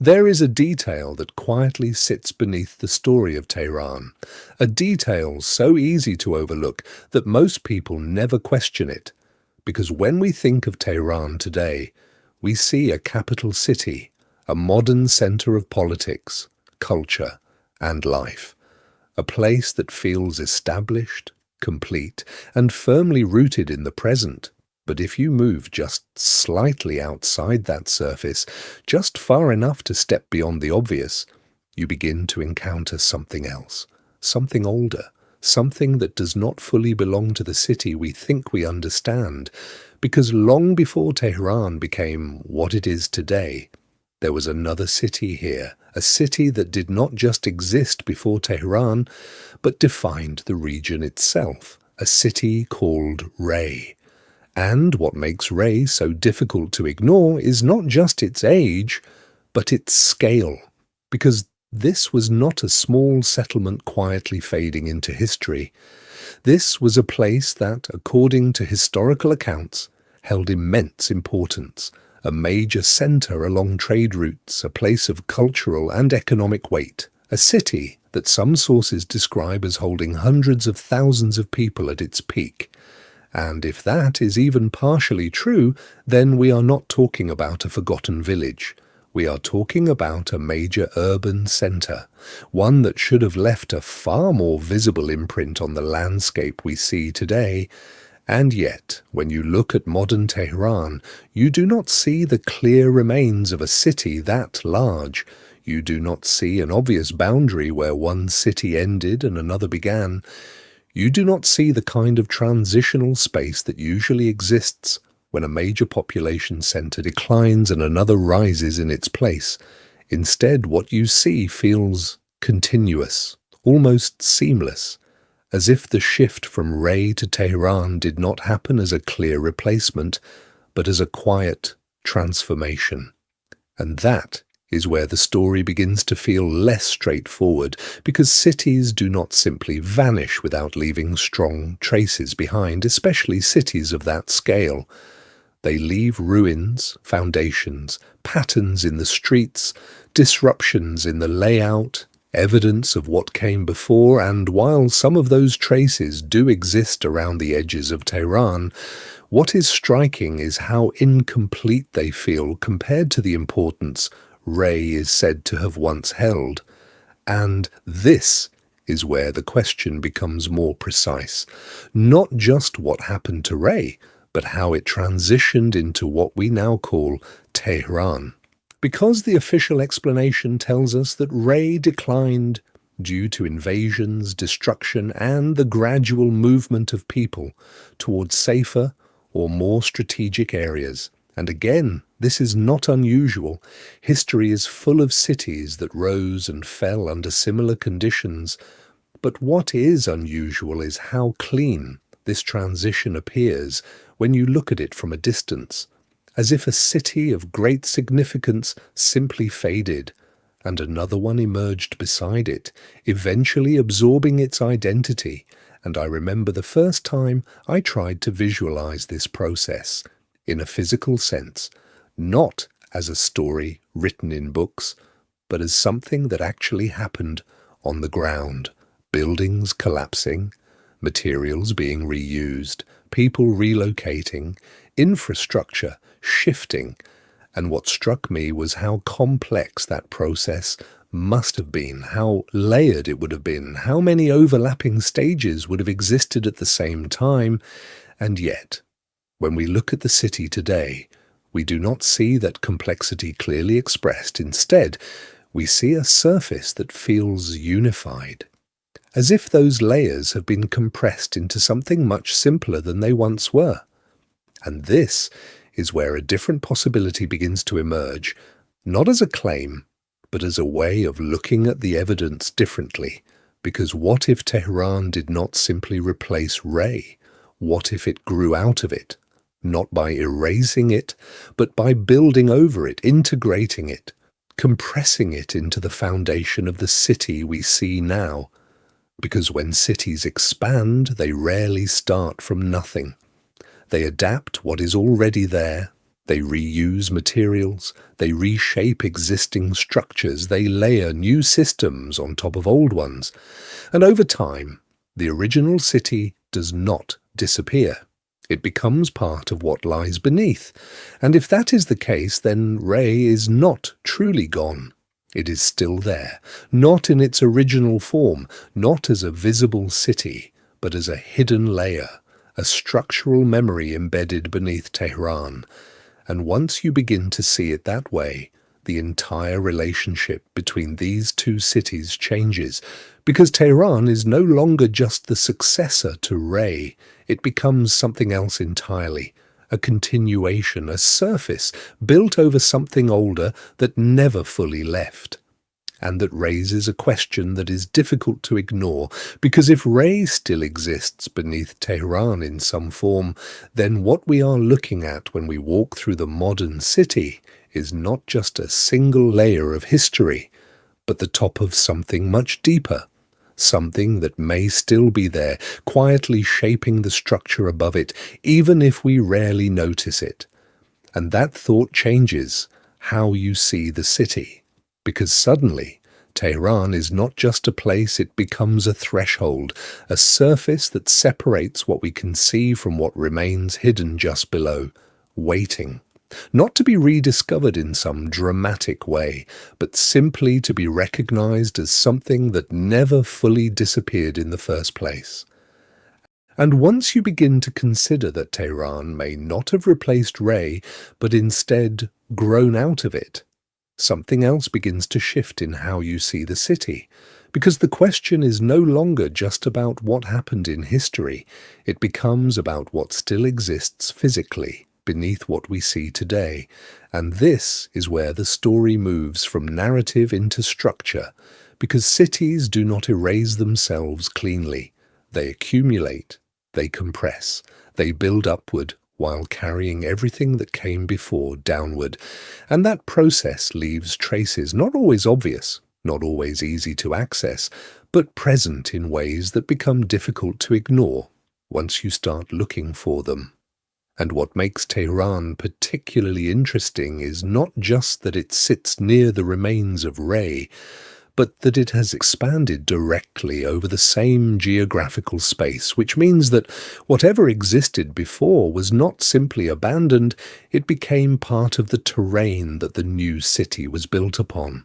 There is a detail that quietly sits beneath the story of Tehran, a detail so easy to overlook that most people never question it, because when we think of Tehran today, we see a capital city, a modern center of politics, culture, and life, a place that feels established, complete, and firmly rooted in the present. But if you move just slightly outside that surface, just far enough to step beyond the obvious, you begin to encounter something else, something older, something that does not fully belong to the city we think we understand, because long before Tehran became what it is today, there was another city here, a city that did not just exist before Tehran, but defined the region itself, a city called Ray. And what makes Ray so difficult to ignore is not just its age, but its scale, because this was not a small settlement quietly fading into history. This was a place that, according to historical accounts, held immense importance, a major center along trade routes, a place of cultural and economic weight, a city that some sources describe as holding hundreds of thousands of people at its peak. And if that is even partially true, then we are not talking about a forgotten village. We are talking about a major urban center, one that should have left a far more visible imprint on the landscape we see today. And yet, when you look at modern Tehran, you do not see the clear remains of a city that large. You do not see an obvious boundary where one city ended and another began. You do not see the kind of transitional space that usually exists when a major population center declines and another rises in its place. Instead, what you see feels continuous, almost seamless, as if the shift from Ray to Tehran did not happen as a clear replacement, but as a quiet transformation. And that is where the story begins to feel less straightforward, because cities do not simply vanish without leaving strong traces behind, especially cities of that scale. They leave ruins, foundations, patterns in the streets, disruptions in the layout, evidence of what came before, and while some of those traces do exist around the edges of Tehran, what is striking is how incomplete they feel compared to the importance Ray is said to have once held. And this is where the question becomes more precise. Not just what happened to Ray, but how it transitioned into what we now call Tehran. Because the official explanation tells us that Ray declined due to invasions, destruction, and the gradual movement of people towards safer or more strategic areas. And again, this is not unusual. History is full of cities that rose and fell under similar conditions. But what is unusual is how clean this transition appears when you look at it from a distance, as if a city of great significance simply faded, and another one emerged beside it, eventually absorbing its identity. And I remember the first time I tried to visualize this process in a physical sense, not as a story written in books, but as something that actually happened on the ground. Buildings collapsing, materials being reused, people relocating, infrastructure shifting. And what struck me was how complex that process must have been, how layered it would have been, how many overlapping stages would have existed at the same time. And yet, when we look at the city today, we do not see that complexity clearly expressed. Instead, we see a surface that feels unified, as if those layers have been compressed into something much simpler than they once were. And this is where a different possibility begins to emerge, not as a claim, but as a way of looking at the evidence differently. Because what if Tehran did not simply replace Ray? What if it grew out of it? Not by erasing it, but by building over it, integrating it, compressing it into the foundation of the city we see now. Because when cities expand, they rarely start from nothing. They adapt what is already there, They reuse materials, they reshape existing structures, they layer new systems on top of old ones. And over time, the original city does not disappear. It becomes part of what lies beneath. And if that is the case, then Ray is not truly gone. It is still there, not in its original form, not as a visible city, but as a hidden layer, a structural memory embedded beneath Tehran. And once you begin to see it that way, the entire relationship between these two cities changes, because Tehran is no longer just the successor to Ray. It becomes something else entirely, a continuation, a surface built over something older that never fully left. And that raises a question that is difficult to ignore, because if Ray still exists beneath Tehran in some form, then what we are looking at when we walk through the modern city is not just a single layer of history, but the top of something much deeper, something that may still be there, quietly shaping the structure above it, even if we rarely notice it. And that thought changes how you see the city. Because suddenly, Tehran is not just a place, it becomes a threshold, a surface that separates what we can see from what remains hidden just below, waiting. Not to be rediscovered in some dramatic way, but simply to be recognized as something that never fully disappeared in the first place. And once you begin to consider that Tehran may not have replaced Ray, but instead grown out of it, something else begins to shift in how you see the city, because the question is no longer just about what happened in history. It becomes about what still exists physically beneath what we see today. And this is where the story moves from narrative into structure, because cities do not erase themselves cleanly. They accumulate, they compress, they build upward, while carrying everything that came before downward. And that process leaves traces not always obvious, not always easy to access, but present in ways that become difficult to ignore once you start looking for them. And what makes Tehran particularly interesting is not just that it sits near the remains of Ray, but that it has expanded directly over the same geographical space, which means that whatever existed before was not simply abandoned, it became part of the terrain that the new city was built upon.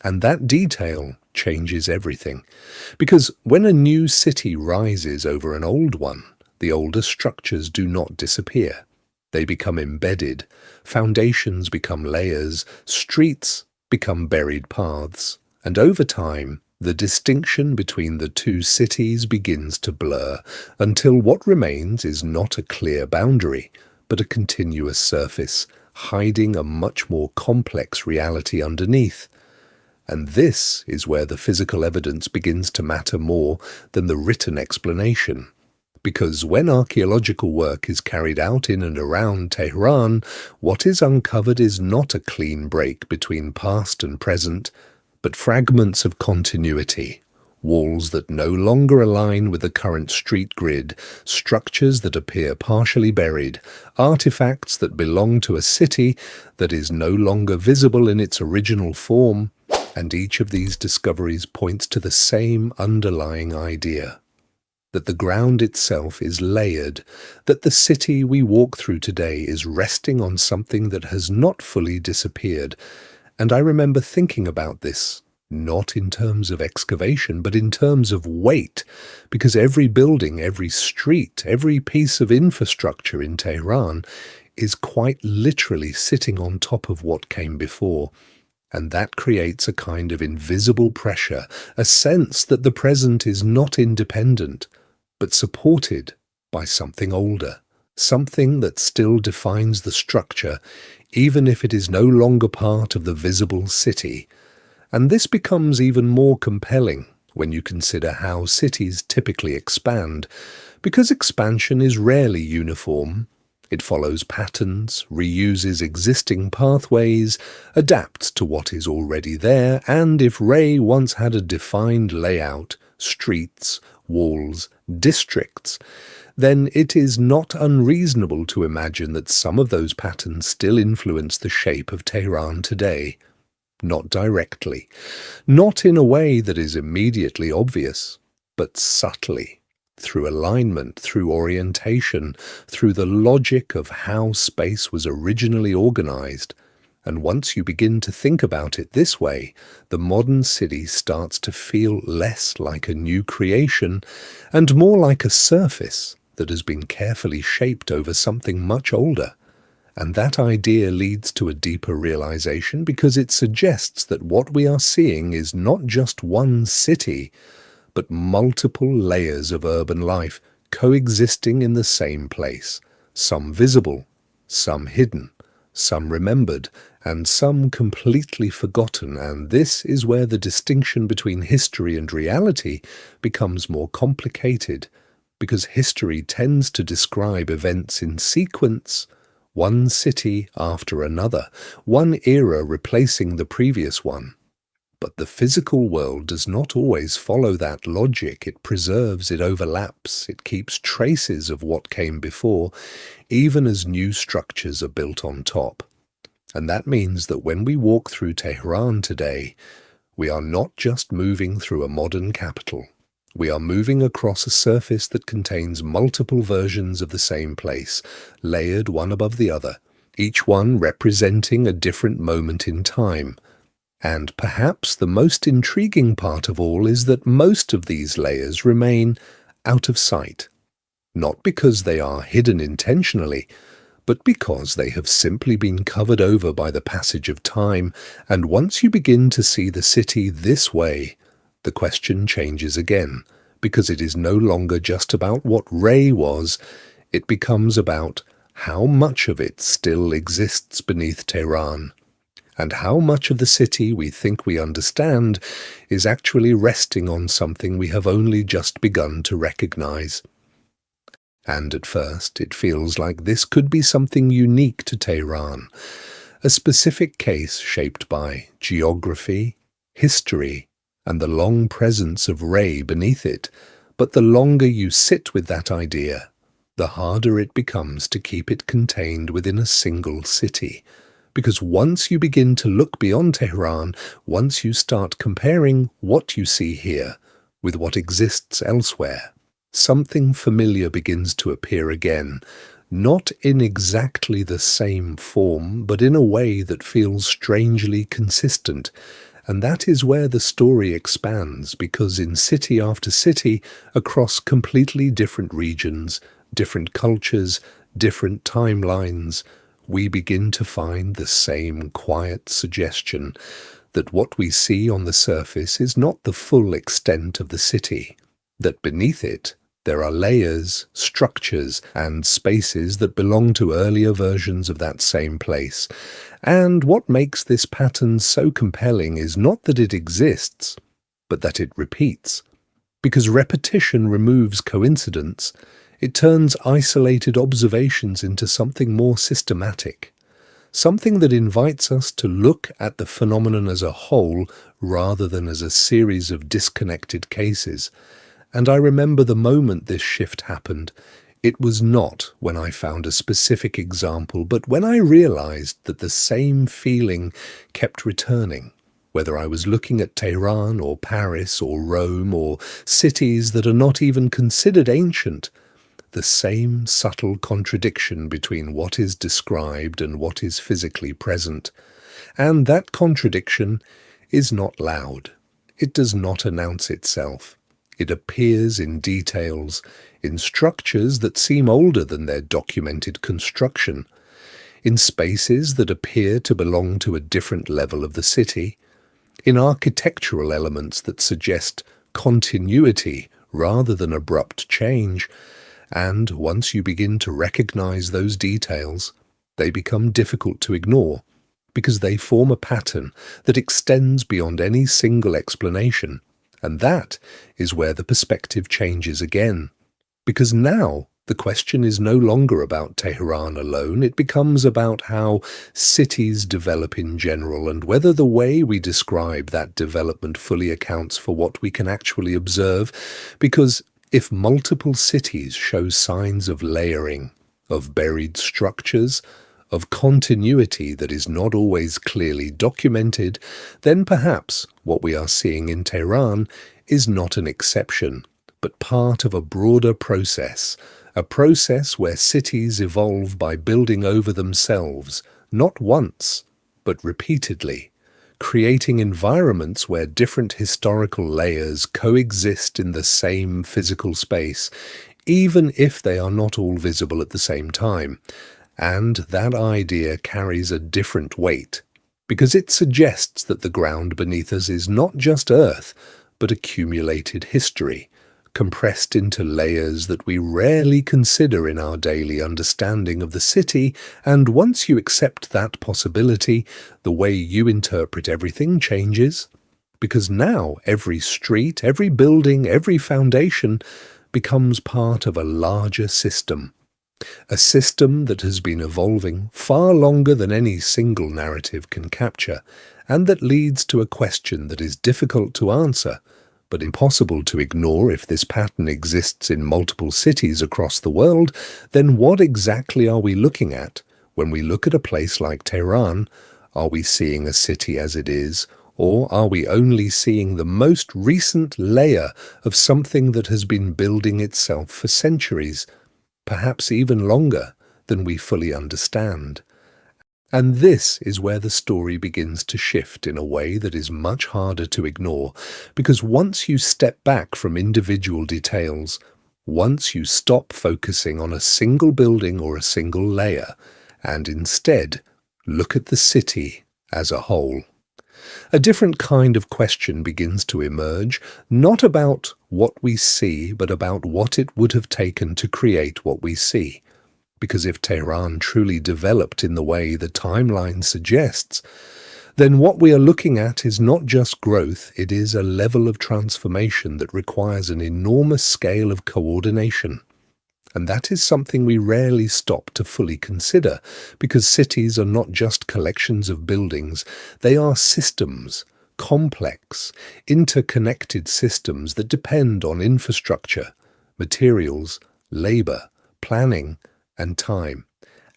And that detail changes everything, because when a new city rises over an old one, the older structures do not disappear. They become embedded, foundations become layers, streets become buried paths. And over time, the distinction between the two cities begins to blur, until what remains is not a clear boundary, but a continuous surface, hiding a much more complex reality underneath. And this is where the physical evidence begins to matter more than the written explanation. Because when archaeological work is carried out in and around Tehran, what is uncovered is not a clean break between past and present, but fragments of continuity, walls that no longer align with the current street grid, structures that appear partially buried, artifacts that belong to a city that is no longer visible in its original form, and each of these discoveries points to the same underlying idea. That the ground itself is layered, that the city we walk through today is resting on something that has not fully disappeared. And I remember thinking about this, not in terms of excavation, but in terms of weight, because every building, every street, every piece of infrastructure in Tehran is quite literally sitting on top of what came before. And that creates a kind of invisible pressure, a sense that the present is not independent, but supported by something older, something that still defines the structure, even if it is no longer part of the visible city. And this becomes even more compelling when you consider how cities typically expand, because expansion is rarely uniform. It follows patterns, reuses existing pathways, adapts to what is already there, and if Ray once had a defined layout, streets, walls, districts, then it is not unreasonable to imagine that some of those patterns still influence the shape of Tehran today. Not directly, not in a way that is immediately obvious, but subtly, through alignment, through orientation, through the logic of how space was originally organized. And once you begin to think about it this way, the modern city starts to feel less like a new creation and more like a surface that has been carefully shaped over something much older. And that idea leads to a deeper realization because it suggests that what we are seeing is not just one city, but multiple layers of urban life coexisting in the same place, some visible, some hidden, some remembered, and some completely forgotten. And this is where the distinction between history and reality becomes more complicated, because history tends to describe events in sequence, one city after another, one era replacing the previous one. But the physical world does not always follow that logic. It preserves, it overlaps, it keeps traces of what came before, even as new structures are built on top. And that means that when we walk through Tehran today, we are not just moving through a modern capital. We are moving across a surface that contains multiple versions of the same place, layered one above the other, each one representing a different moment in time. And perhaps the most intriguing part of all is that most of these layers remain out of sight, not because they are hidden intentionally, but because they have simply been covered over by the passage of time. And once you begin to see the city this way, the question changes again, because it is no longer just about what Ray was, it becomes about how much of it still exists beneath Tehran, and how much of the city we think we understand is actually resting on something we have only just begun to recognize. And at first, it feels like this could be something unique to Tehran, a specific case shaped by geography, history, and the long presence of Ray beneath it. But the longer you sit with that idea, the harder it becomes to keep it contained within a single city. Because once you begin to look beyond Tehran, once you start comparing what you see here with what exists elsewhere, something familiar begins to appear again, not in exactly the same form, but in a way that feels strangely consistent. And that is where the story expands, because in city after city, across completely different regions, different cultures, different timelines, we begin to find the same quiet suggestion that what we see on the surface is not the full extent of the city, that beneath it there are layers, structures, and spaces that belong to earlier versions of that same place. And what makes this pattern so compelling is not that it exists, but that it repeats. Because repetition removes coincidence, it turns isolated observations into something more systematic, something that invites us to look at the phenomenon as a whole rather than as a series of disconnected cases. And I remember the moment this shift happened. It was not when I found a specific example, but when I realized that the same feeling kept returning, whether I was looking at Tehran or Paris or Rome or cities that are not even considered ancient, the same subtle contradiction between what is described and what is physically present. And that contradiction is not loud. It does not announce itself. It appears in details, in structures that seem older than their documented construction, in spaces that appear to belong to a different level of the city, in architectural elements that suggest continuity rather than abrupt change. And once you begin to recognize those details, they become difficult to ignore, because they form a pattern that extends beyond any single explanation. And that is where the perspective changes again. Because now the question is no longer about Tehran alone, it becomes about how cities develop in general, and whether the way we describe that development fully accounts for what we can actually observe. Because If multiple cities show signs of layering, of buried structures, of continuity that is not always clearly documented, then perhaps what we are seeing in Tehran is not an exception, but part of a broader process, a process where cities evolve by building over themselves, not once, but repeatedly, creating environments where different historical layers coexist in the same physical space, even if they are not all visible at the same time. And that idea carries a different weight, because it suggests that the ground beneath us is not just earth, but accumulated history, compressed into layers that we rarely consider in our daily understanding of the city, and once you accept that possibility, the way you interpret everything changes, because now every street, every building, every foundation becomes part of a larger system. A system that has been evolving far longer than any single narrative can capture, and that leads to a question that is difficult to answer, but impossible to ignore. If this pattern exists in multiple cities across the world, then what exactly are we looking at? When we look at a place like Tehran, are we seeing a city as it is, or are we only seeing the most recent layer of something that has been building itself for centuries, perhaps even longer than we fully understand? And this is where the story begins to shift in a way that is much harder to ignore, because once you step back from individual details, once you stop focusing on a single building or a single layer, and instead look at the city as a whole, a different kind of question begins to emerge, not about what we see, but about what it would have taken to create what we see. Because if Tehran truly developed in the way the timeline suggests, then what we are looking at is not just growth, it is a level of transformation that requires an enormous scale of coordination. And that is something we rarely stop to fully consider, because cities are not just collections of buildings, they are systems, complex, interconnected systems that depend on infrastructure, materials, labor, planning, and time.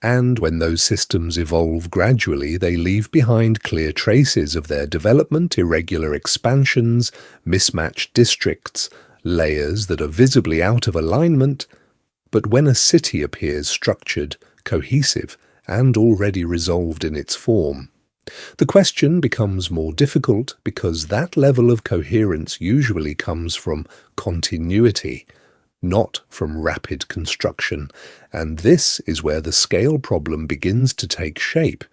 And when those systems evolve gradually, they leave behind clear traces of their development, irregular expansions, mismatched districts, layers that are visibly out of alignment. But when a city appears structured, cohesive, and already resolved in its form, the question becomes more difficult, because that level of coherence usually comes from continuity, not from rapid construction. And this is where the scale problem begins to take shape.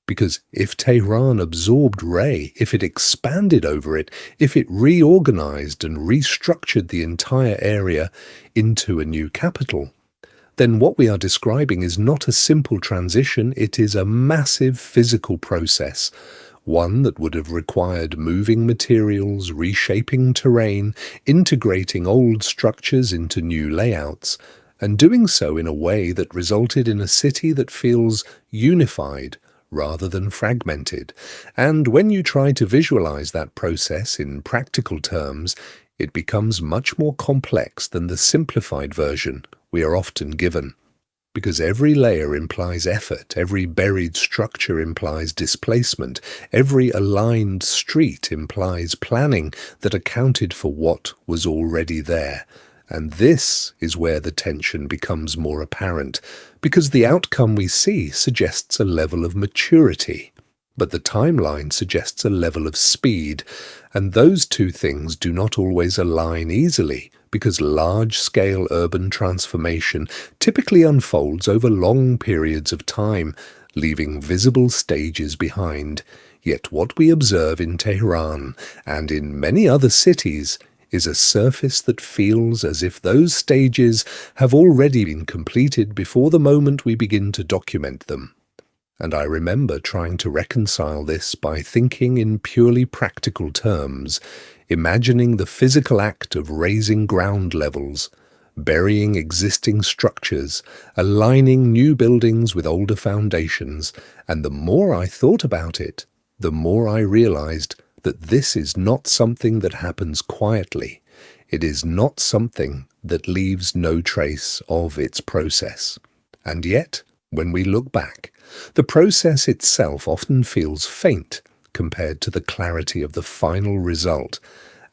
Because if Tehran absorbed Ray, if it expanded over it, if it reorganized and restructured the entire area into a new capital, then what we are describing is not a simple transition, it is a massive physical process. One that would have required moving materials, reshaping terrain, integrating old structures into new layouts, and doing so in a way that resulted in a city that feels unified rather than fragmented. And when you try to visualize that process in practical terms, it becomes much more complex than the simplified version we are often given. Because every layer implies effort, every buried structure implies displacement, every aligned street implies planning that accounted for what was already there. And this is where the tension becomes more apparent, because the outcome we see suggests a level of maturity, but the timeline suggests a level of speed, and those two things do not always align easily, because large-scale urban transformation typically unfolds over long periods of time, leaving visible stages behind. Yet what we observe in Tehran, and in many other cities, is a surface that feels as if those stages have already been completed before the moment we begin to document them. And I remember trying to reconcile this by thinking in purely practical terms, imagining the physical act of raising ground levels, burying existing structures, aligning new buildings with older foundations, and the more I thought about it, the more I realized that this is not something that happens quietly. It is not something that leaves no trace of its process. And yet, when we look back, the process itself often feels faint compared to the clarity of the final result,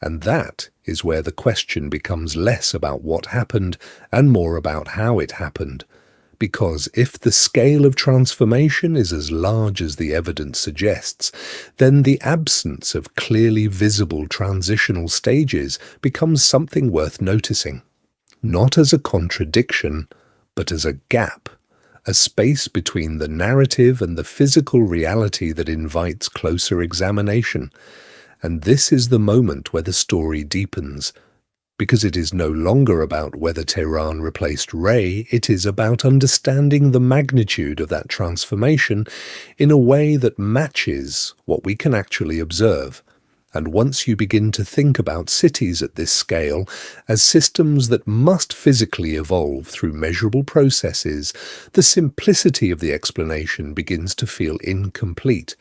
and that is where the question becomes less about what happened and more about how it happened. Because if the scale of transformation is as large as the evidence suggests, then the absence of clearly visible transitional stages becomes something worth noticing, not as a contradiction, but as a gap, a space between the narrative and the physical reality that invites closer examination. And this is the moment where the story deepens, because it is no longer about whether Tehran replaced Ray, it is about understanding the magnitude of that transformation in a way that matches what we can actually observe. And once you begin to think about cities at this scale as systems that must physically evolve through measurable processes, the simplicity of the explanation begins to feel incomplete,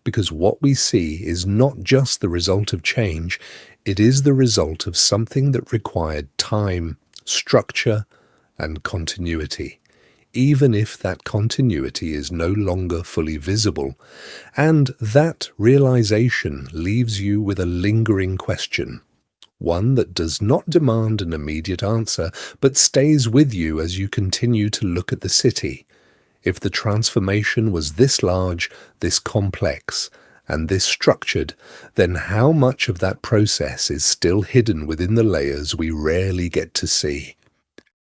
because what we see is not just the result of change, it is the result of something that required time, structure, and continuity, even if that continuity is no longer fully visible. And that realization leaves you with a lingering question, one that does not demand an immediate answer, but stays with you as you continue to look at the city. If the transformation was this large, this complex, and this structured, then how much of that process is still hidden within the layers we rarely get to see?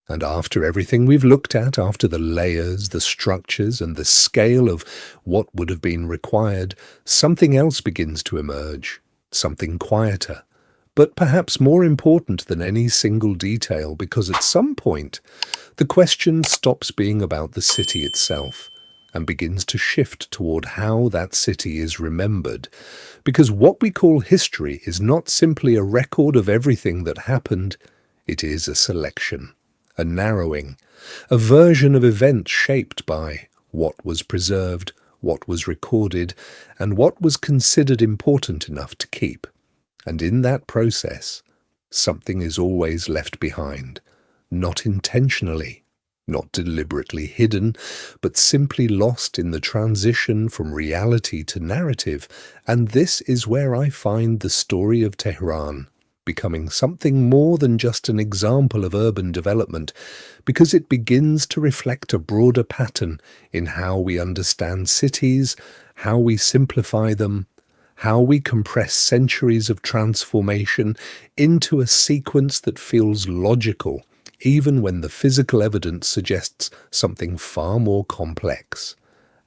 And after everything we've looked at, after the layers, the structures, and the scale of what would have been required, something else begins to emerge, something quieter, but perhaps more important than any single detail, because at some point, the question stops being about the city itself and begins to shift toward how that city is remembered. Because what we call history is not simply a record of everything that happened, it is a selection, a narrowing, a version of events shaped by what was preserved, what was recorded, and what was considered important enough to keep. And in that process, something is always left behind, not intentionally, not deliberately hidden, but simply lost in the transition from reality to narrative. And this is where I find the story of Tehran becoming something more than just an example of urban development, because it begins to reflect a broader pattern in how we understand cities, how we simplify them, how we compress centuries of transformation into a sequence that feels logical, even when the physical evidence suggests something far more complex.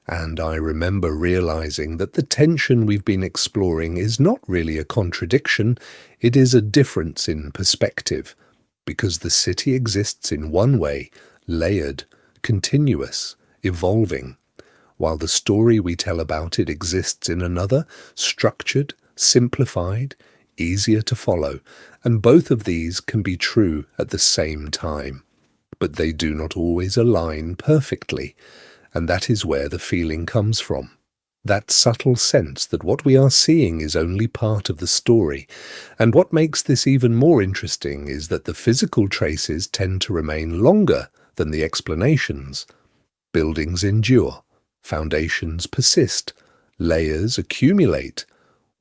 And I remember realizing that the tension we've been exploring is not really a contradiction, it is a difference in perspective, because the city exists in one way, layered, continuous, evolving, while the story we tell about it exists in another, structured, simplified, easier to follow, and both of these can be true at the same time. But they do not always align perfectly, and that is where the feeling comes from. That subtle sense that what we are seeing is only part of the story. And what makes this even more interesting is that the physical traces tend to remain longer than the explanations. Buildings endure, foundations persist, layers accumulate,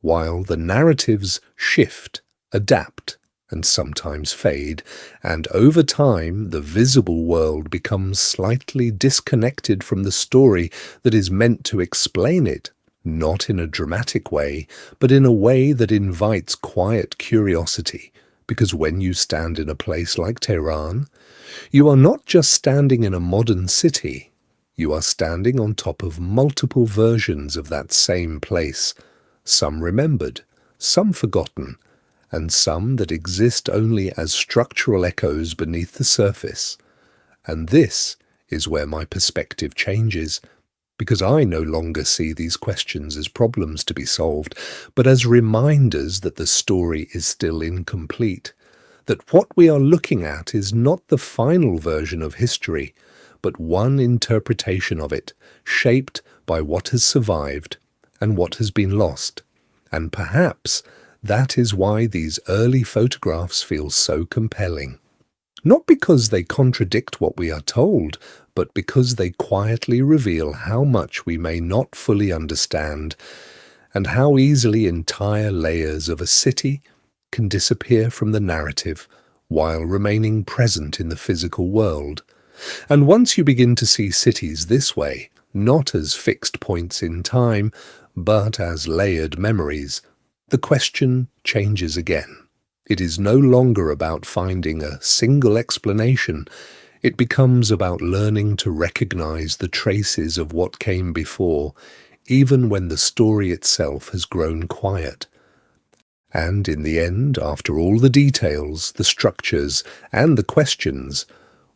while the narratives shift, adapt, and sometimes fade, and over time the visible world becomes slightly disconnected from the story that is meant to explain it, not in a dramatic way, but in a way that invites quiet curiosity, because when you stand in a place like Tehran, you are not just standing in a modern city, you are standing on top of multiple versions of that same place, some remembered, some forgotten, and some that exist only as structural echoes beneath the surface. And this is where my perspective changes, because I no longer see these questions as problems to be solved, but as reminders that the story is still incomplete, that what we are looking at is not the final version of history, but one interpretation of it, shaped by what has survived and what has been lost. And perhaps that is why these early photographs feel so compelling. not because they contradict what we are told, but because they quietly reveal how much we may not fully understand and how easily entire layers of a city can disappear from the narrative while remaining present in the physical world. And once you begin to see cities this way, not as fixed points in time, but as layered memories, the question changes again. It is no longer about finding a single explanation. It becomes about learning to recognize the traces of what came before, even when the story itself has grown quiet. And in the end, after all the details, the structures, and the questions,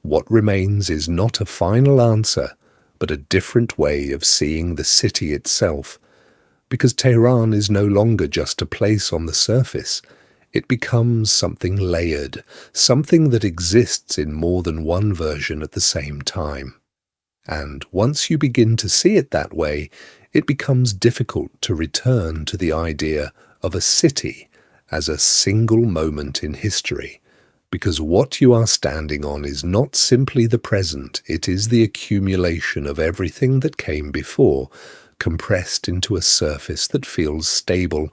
what remains is not a final answer, but a different way of seeing the city itself. Because Tehran is no longer just a place on the surface. It becomes something layered, something that exists in more than one version at the same time. And once you begin to see it that way, it becomes difficult to return to the idea of a city as a single moment in history, because what you are standing on is not simply the present, it is the accumulation of everything that came before, compressed into a surface that feels stable,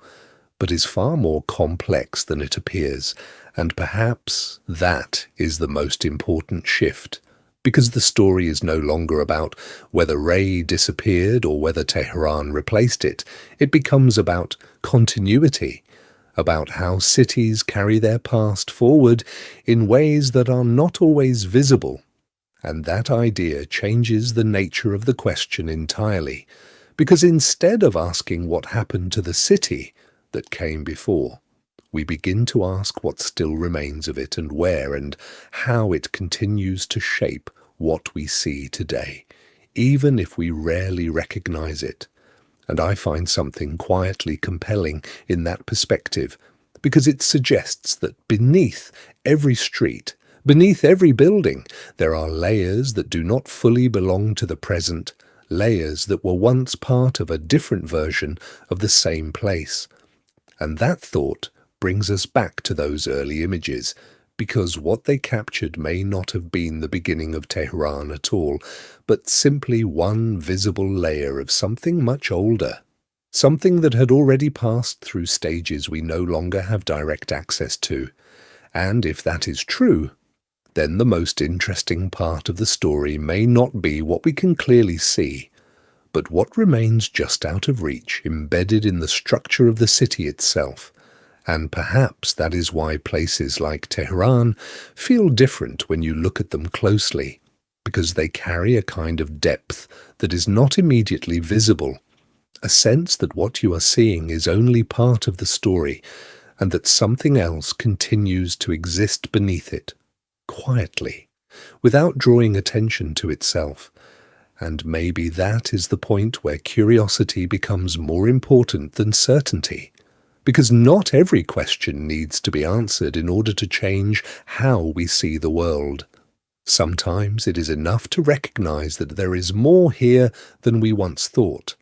but is far more complex than it appears, and perhaps that is the most important shift, because the story is no longer about whether Ray disappeared or whether Tehran replaced it. It becomes about continuity, about how cities carry their past forward in ways that are not always visible. And that idea changes the nature of the question entirely, because instead of asking what happened to the city that came before, we begin to ask what still remains of it and where and how it continues to shape what we see today, even if we rarely recognize it. And I find something quietly compelling in that perspective, because it suggests that beneath every street, beneath every building, there are layers that do not fully belong to the present, layers that were once part of a different version of the same place. And that thought brings us back to those early images, because what they captured may not have been the beginning of Tehran at all, but simply one visible layer of something much older, something that had already passed through stages we no longer have direct access to. And if that is true, then the most interesting part of the story may not be what we can clearly see, but what remains just out of reach, embedded in the structure of the city itself. And perhaps that is why places like Tehran feel different when you look at them closely, because they carry a kind of depth that is not immediately visible, a sense that what you are seeing is only part of the story, and that something else continues to exist beneath it, quietly, without drawing attention to itself. And maybe that is the point where curiosity becomes more important than certainty, because not every question needs to be answered in order to change how we see the world. Sometimes it is enough to recognize that there is more here than we once thought.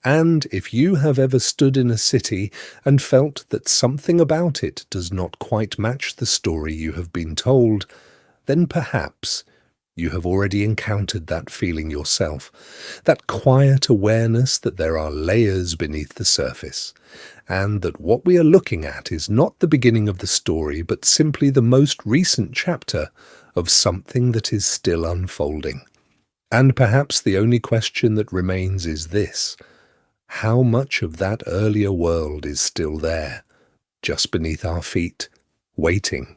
And if you have ever stood in a city and felt that something about it does not quite match the story you have been told, then perhaps you have already encountered that feeling yourself, that quiet awareness that there are layers beneath the surface, and that what we are looking at is not the beginning of the story, but simply the most recent chapter of something that is still unfolding. And perhaps the only question that remains is this: how much of that earlier world is still there, just beneath our feet, waiting,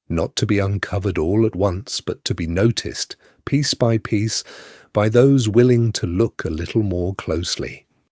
not to be uncovered all at once, but to be noticed, piece by those willing to look a little more closely?